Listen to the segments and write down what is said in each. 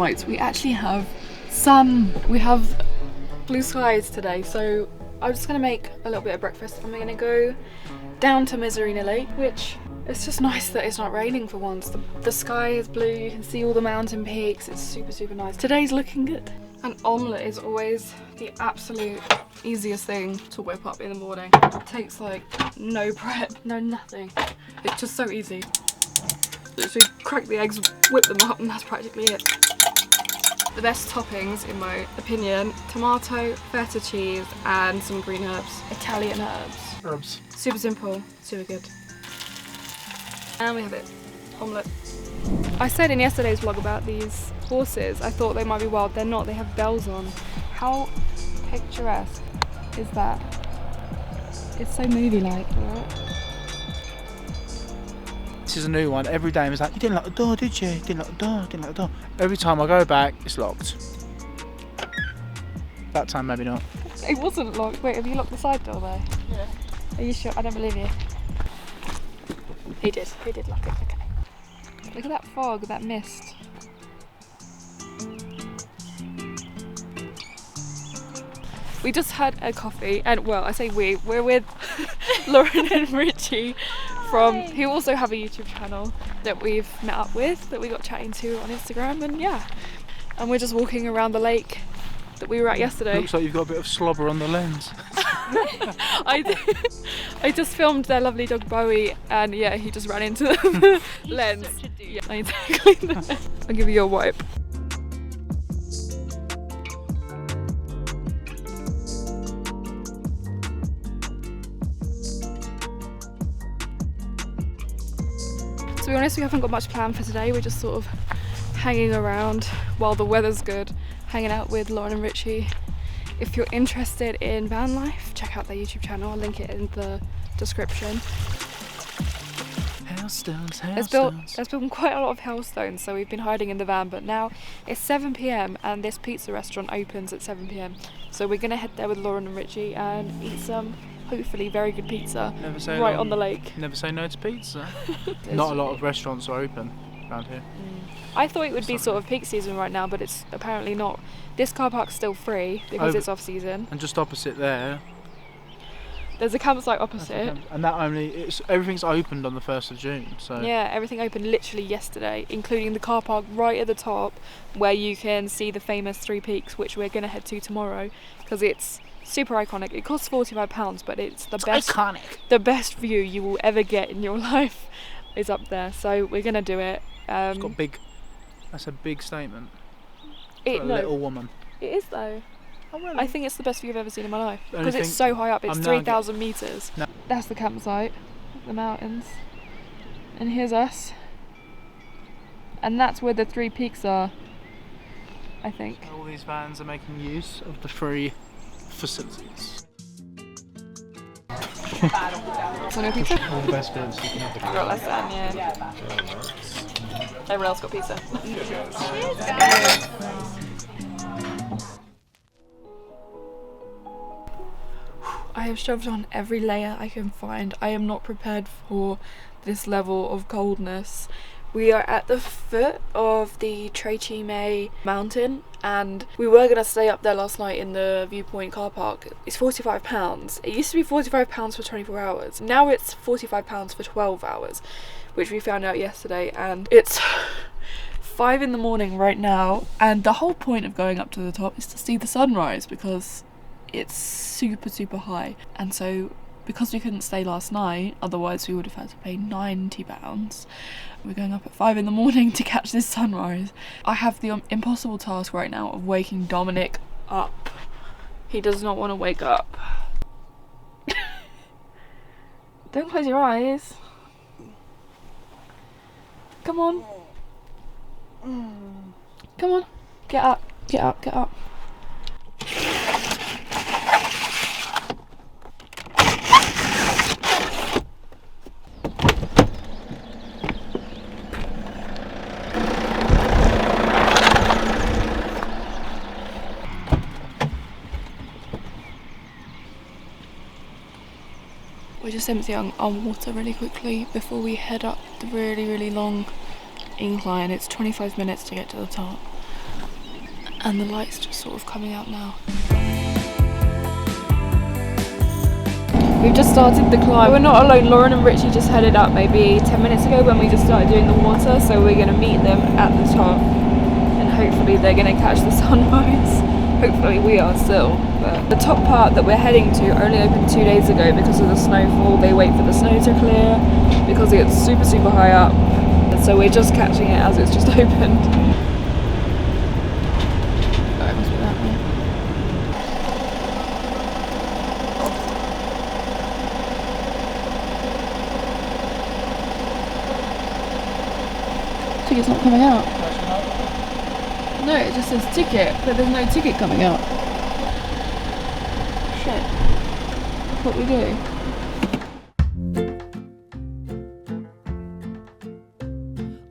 Dolomites, we actually have sun. We have blue skies today, so I'm just gonna make a little bit of breakfast and we're gonna go down to Misurina Lake, which it's just nice that it's not raining for once. The sky is blue, you can see all the mountain peaks, it's super nice. Today's looking good. An omelette is always the absolute easiest thing to whip up in the morning. It takes like no prep, no nothing. It's just so easy. Literally crack the eggs, whip them up, and that's practically it. The best toppings, in my opinion, tomato, feta cheese, and some green herbs. Italian herbs. Super simple, super good. And we have it, omelette. I said in yesterday's vlog about these horses, I thought they might be wild. They're not, they have bells on. How picturesque is that? It's so movie-like, right? This is a new one. Every day I was like, you didn't lock the door, did you? You didn't lock the door, didn't lock the door. Every time I go back, it's locked. That time maybe not. It wasn't locked. Wait, have you locked the side door though? Yeah. Are you sure? I don't believe you. He did lock it, okay. Look at that fog, that mist. We just had a coffee, and well, I say we're with Lauren and Richie who also have a YouTube channel that we've met up with, that we got chatting to on Instagram, and yeah. And we're just walking around the lake that we were at yesterday. Looks like you've got a bit of slobber on the lens. I just filmed their lovely dog Bowie, and yeah, he just ran into the lens. Yeah, I need to clean that. I'll give you a wipe. To be honest, we haven't got much planned for today. We're just sort of hanging around while the weather's good, hanging out with Lauren and Richie. If you're interested in van life, check out their YouTube channel. I'll link it in the description. There's been quite a lot of hailstones, so we've been hiding in the van, but now it's 7 PM and this pizza restaurant opens at 7 PM. So we're gonna head there with Lauren and Richie and eat some hopefully very good pizza right on the lake. Never say no to pizza. Not a lot of restaurants are open around here. I thought it would be sort of peak season right now, but it's apparently not. This car park's still free because it's off season. And just opposite there's a campsite opposite. And everything's opened on the 1st of June. So yeah, everything opened literally yesterday, including the car park right at the top where you can see the famous Three Peaks, which we're going to head to tomorrow because it's super iconic. It costs £45, but it's iconic. The best view you will ever get in your life is up there. So we're going to do it. It's got big. That's a big statement. For a little woman. It is though. Oh, really? I think it's the best view I've ever seen in my life because it's so high up. It's 3,000 meters. No. That's the campsite, the mountains, and here's us. And that's where the Three Peaks are, I think. So all these vans are making use of the free facilities. Want a pizza? All the best bits you can have. I got less than, yeah. Everyone else got pizza. Cheers, guys. I have shoved on every layer I can find. I am not prepared for this level of coldness. We are at the foot of the Tre Cime mountain and we were going to stay up there last night in the Viewpoint car park. It's £45. It used to be £45 for 24 hours. Now it's £45 for 12 hours, which we found out yesterday, and it's 5 in the morning right now, and the whole point of going up to the top is to see the sunrise because it's super high. And so because we couldn't stay last night, otherwise we would have had to pay £90, we're going up at 5 in the morning to catch this sunrise. I have the impossible task right now of waking Dominic up. He does not want to wake up. Don't close your eyes. Come on. Come on. Get up. Get up. Get up. We're just emptying our water really quickly before we head up the really long incline. It's 25 minutes to get to the top. And the light's just sort of coming out now. We've just started the climb. We're not alone. Lauren and Richie just headed up maybe 10 minutes ago when we just started doing the water. So we're going to meet them at the top. And hopefully they're going to catch the sunrise. Hopefully we are still. But the top part that we're heading to only opened 2 days ago because of the snowfall. They wait for the snow to clear because it's super, super high up. And so we're just catching it as it's just opened. Ticket's not coming out. No, it just says ticket, but there's no ticket coming out. Shit. What we do?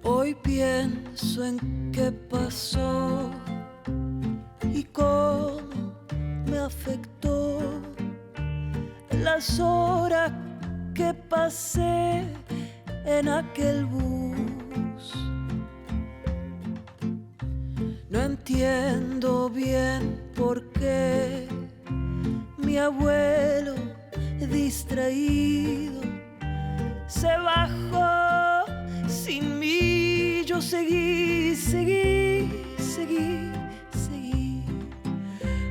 Hoy pienso en qué pasó y cómo me afectó las horas que pasé en aquel bus. No entiendo bien por qué mi abuelo distraído se bajó sin mí. Yo seguí.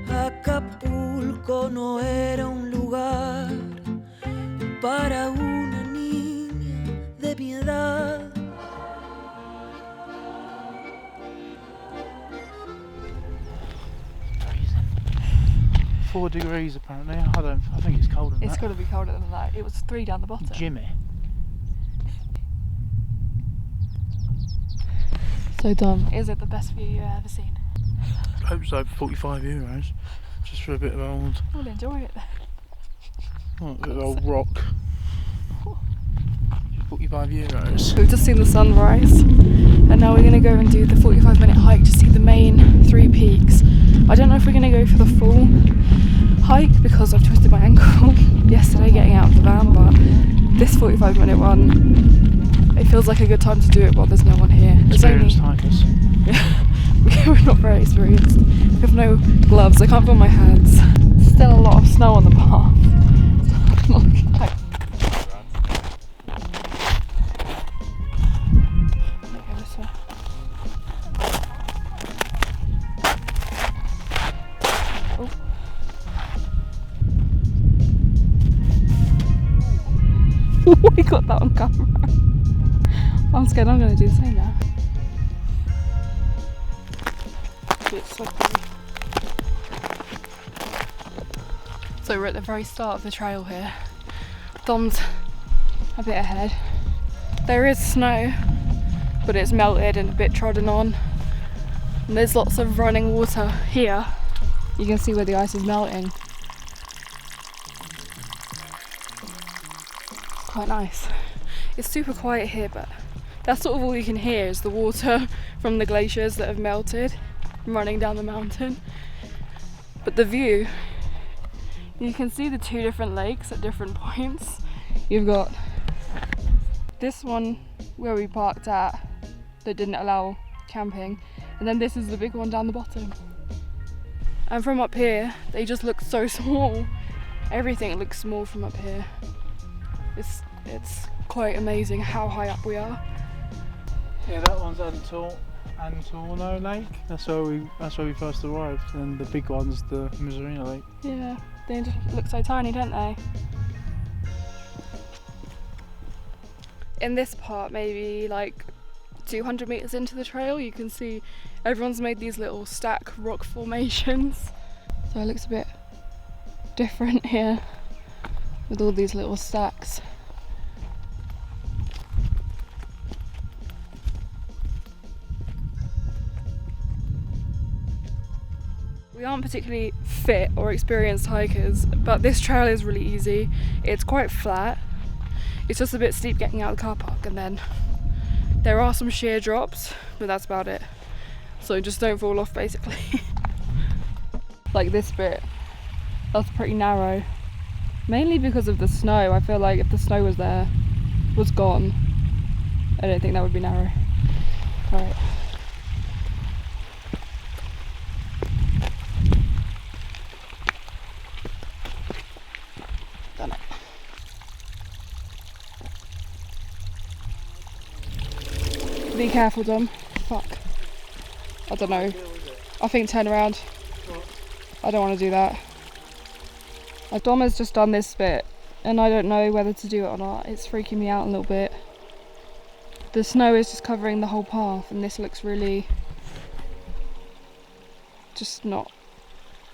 Acapulco no era un lugar para una niña de mi edad. 4 degrees apparently. I think it's colder than that. It's got to be colder than that. It was 3 down the bottom. Jimmy. So Dom, is it the best view you've ever seen? I hope so. €45, just for a bit of old. We'll enjoy it then. Oh, a bit of old rock. €45. We've just seen the sunrise, and now we're going to go and do the 45-minute hike to see the main 3 peaks. I don't know if we're going to go for the full hike because I've twisted my ankle yesterday getting out of the van, but this 45-minute one, it feels like a good time to do it while there's no one here. Experienced hikers. Yeah, we're not very experienced. We have no gloves, I can't feel my hands. Still a lot of snow on the path. We got that on camera. I'm scared I'm going to do the same now. So we're at the very start of the trail here. Dom's a bit ahead. There is snow, but it's melted and a bit trodden on. And there's lots of running water here. You can see where the ice is melting. Quite nice. It's super quiet here, but that's sort of all you can hear is the water from the glaciers that have melted running down the mountain. But the view, you can see the 2 different lakes at different points. You've got this one where we parked at that didn't allow camping, and then this is the big one down the bottom. And from up here, they just look so small. Everything looks small from up here. It's quite amazing how high up we are. Yeah, that one's Antorno Lake. That's where we first arrived, and the big one's the Misurina Lake. Yeah, they just look so tiny, don't they? In this part, maybe like 200 meters into the trail, you can see everyone's made these little stack rock formations. So it looks a bit different here with all these little stacks. We aren't particularly fit or experienced hikers, but this trail is really easy. It's quite flat. It's just a bit steep getting out of the car park, and then there are some sheer drops, but that's about it. So just don't fall off, basically. Like this bit, that's pretty narrow. Mainly because of the snow. I feel like if the snow was gone, I don't think that would be narrow. Alright. Be careful, Dom. Fuck. I don't know. I think turn around. I don't want to do that. Dom has just done this bit and I don't know whether to do it or not. It's freaking me out a little bit. The snow is just covering the whole path and this looks really just not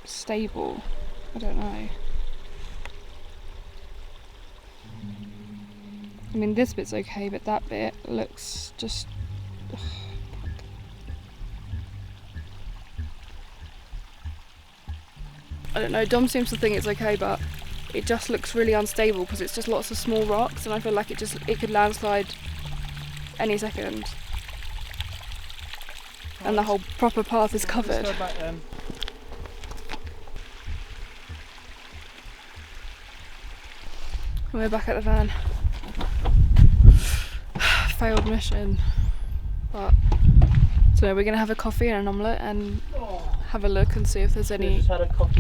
stable. I don't know. I mean, this bit's okay, but that bit looks just... Ugh. I don't know, Dom seems to think it's okay, but it just looks really unstable because it's just lots of small rocks and I feel like it could landslide any second. And the whole proper path is covered. Let's go back then. We're back at the van. Failed mission. But so we're gonna have a coffee and an omelette and have a look and see if there's any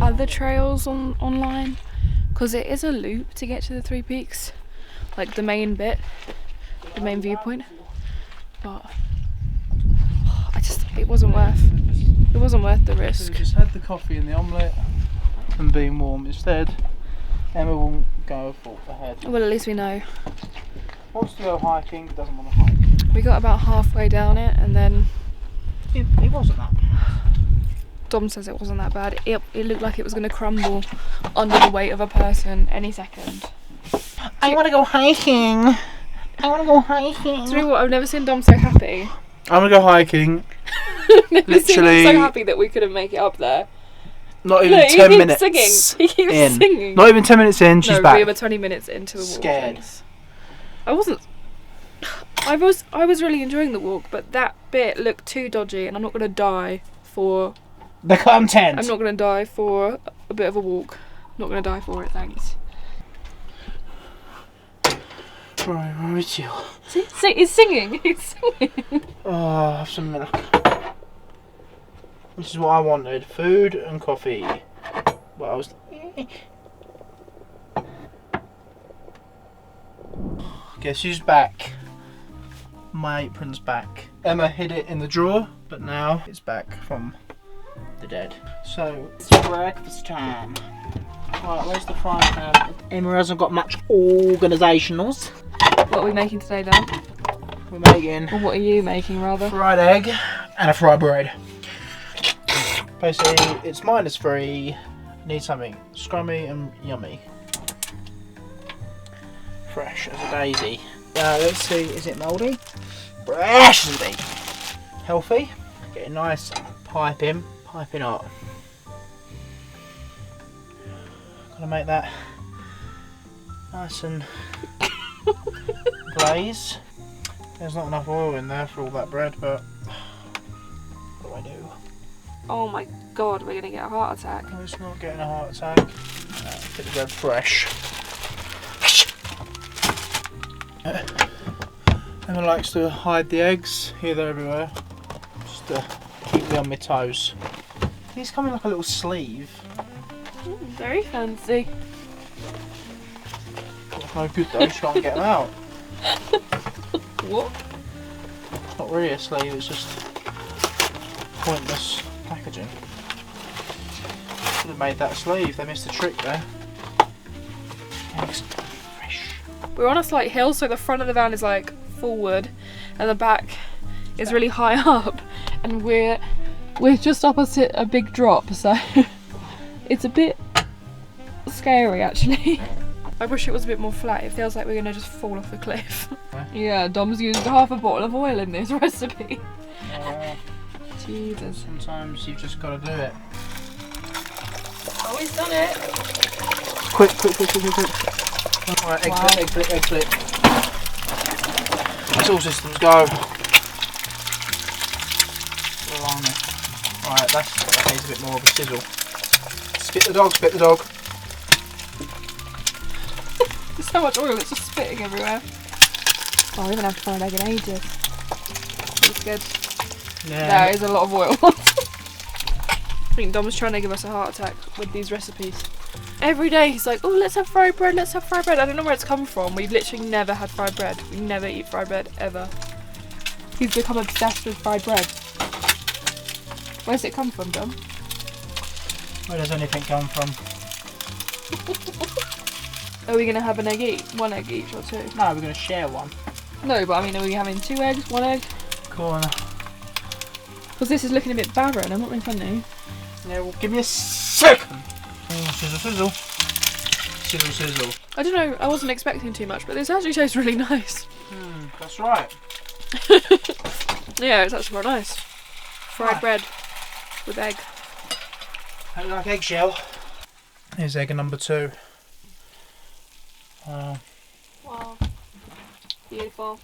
other trails online. Because it is a loop to get to the Three Peaks. Like the main bit. The main viewpoint. But it wasn't worth the risk. So we just had the coffee and the omelette and being warm. Instead, Emma won't go full ahead. Well, at least we know. Wants to go hiking, doesn't want to hike. We got about halfway down it and then It wasn't that bad. Dom says it wasn't that bad. It looked like it was going to crumble under the weight of a person any second. I want to go hiking. I want to go hiking. Do you know what? I've never seen Dom so happy. I'm going to go hiking. Never seen him Literally- so happy that we couldn't make it up there. Not even Look, 10 he minutes keeps singing. He keeps in. singing. Not even 10 minutes in, she's No, back. we were 20 minutes into the walk. Scared. Thanks. I was really enjoying the walk, but that bit looked too dodgy, and I'm not going to die for. The content. I'm not going to die for a bit of a walk. I'm not going to die for it. Thanks. Right, where is you? See, he's singing. He's singing. Oh, have some milk. This is what I wanted. Food and coffee. What I was... Guess who's back? My apron's back. Emma hid it in the drawer, but now it's back from the dead. So, it's breakfast time. Right, where's the frying pan? Emma hasn't got much organisationals. What are we making today, Dan? We're making Or what are you making, rather? fried egg and a fried bread. Basically, it's -3. Need something scrummy and yummy. Fresh as a daisy. Let's see, is it mouldy? Fresh as a daisy. Healthy. Get a nice piping hot. Gotta make that nice and glaze. There's not enough oil in there for all that bread, but what do I do? Oh my god, we're gonna get a heart attack. I'm just not getting a heart attack. Get the bread fresh. Emma likes to hide the eggs. Here, they're everywhere. Just to keep me on my toes. These come in like a little sleeve. Very fancy. That's no good though, she can't get them out. What? It's not really a sleeve, it's just pointless packaging. Should have made that sleeve, they missed a trick there. Eggs fresh. We're on a slight hill, so the front of the van is like forward and the back is really high up, and we're just opposite a big drop, so it's a bit scary actually. I wish it was a bit more flat. It feels like we're gonna just fall off a cliff. Yeah, Dom's used half a bottle of oil in this recipe. Jesus. Sometimes you've just got to do it. Oh, he's done it. Quick. Alright, egg flip. It's all systems go. Alright, that needs a bit more of a sizzle. Spit the dog. There's so much oil, it's just spitting everywhere. Oh, we haven't had fried egg in ages. It's good. Yeah. There is a lot of oil. I think Dom's trying to give us a heart attack with these recipes. Every day he's like, oh, let's have fried bread. I don't know where it's come from. We've literally never had fried bread. We never eat fried bread, ever. He's become obsessed with fried bread. Where's it come from, John? Where does anything come from? Are we going to have an egg each? One egg each or two? No, we're going to share one. No, but I mean, are we having 2 eggs, 1 egg? Corner. Because this is looking a bit barren, I'm not being funny. Yeah, well, give me a second. Oh, sizzle, sizzle. Sizzle, sizzle. I don't know, I wasn't expecting too much, but this actually tastes really nice. That's right. Yeah, it's actually quite nice. Fried Right. bread with egg. I like eggshell. Here's egg number 2. Wow. Beautiful.